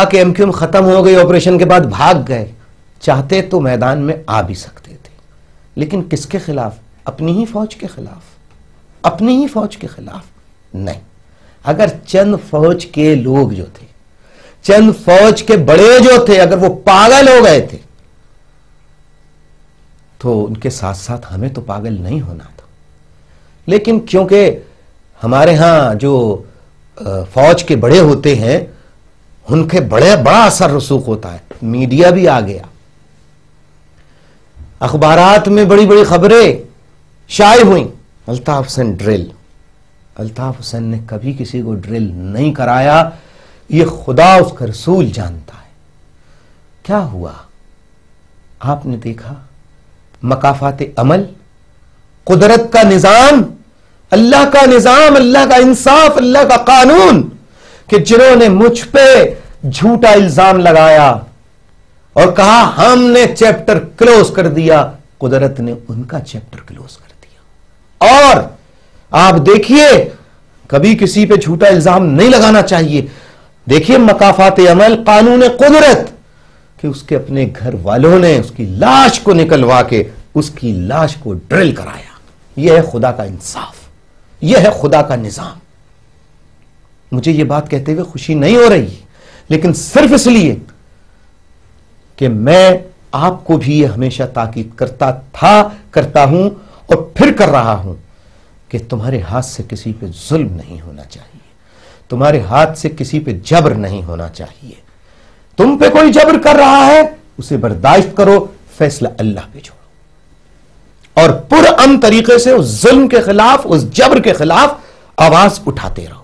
कि एमक्यूएम खत्म हो गई, ऑपरेशन के बाद भाग गए। चाहते तो मैदान में आ भी सकते थे, लेकिन किसके खिलाफ? अपनी ही फौज के खिलाफ, अपनी ही फौज के खिलाफ नहीं। अगर चंद फौज के लोग जो थे, चंद फौज के बड़े जो थे, अगर वो पागल हो गए थे तो उनके साथ साथ हमें तो पागल नहीं होना था। लेकिन क्योंकि हमारे यहां जो फौज के बड़े होते हैं उनके बड़ा असर रसूख होता है। मीडिया भी आ गया, अखबारात में बड़ी बड़ी खबरें शाये हुई। अल्ताफ हुसैन ड्रिल, अल्ताफ हुसैन ने कभी किसी को ड्रिल नहीं कराया, ये खुदा उसका रसूल जानता है। क्या हुआ आपने देखा? मकाफात अमल, कुदरत का निजाम, अल्लाह का निजाम, अल्लाह का इंसाफ, अल्लाह का कानून, कि जिन्होंने मुझ पे झूठा इल्जाम लगाया और कहा हमने चैप्टर क्लोज कर दिया, कुदरत ने उनका चैप्टर क्लोज कर दिया। और आप देखिए, कभी किसी पे झूठा इल्जाम नहीं लगाना चाहिए। देखिए मकाफात अमल, कानून कुदरत, कि उसके अपने घर वालों ने उसकी लाश को निकलवा के उसकी लाश को ड्रिल कराया। यह है खुदा का इंसाफ, यह है खुदा का निजाम। मुझे यह बात कहते हुए खुशी नहीं हो रही, लेकिन सिर्फ इसलिए कि मैं आपको भी यह हमेशा ताकीद करता था, करता हूं और फिर कर रहा हूं कि तुम्हारे हाथ से किसी पे जुल्म नहीं होना चाहिए, तुम्हारे हाथ से किसी पे जबर नहीं होना चाहिए। तुम पे कोई जबर कर रहा है, उसे बर्दाश्त करो, फैसला अल्लाह पे छोड़ो और पुरअमन तरीके से उस जुल्म के खिलाफ, उस जबर के खिलाफ आवाज उठाते रहो।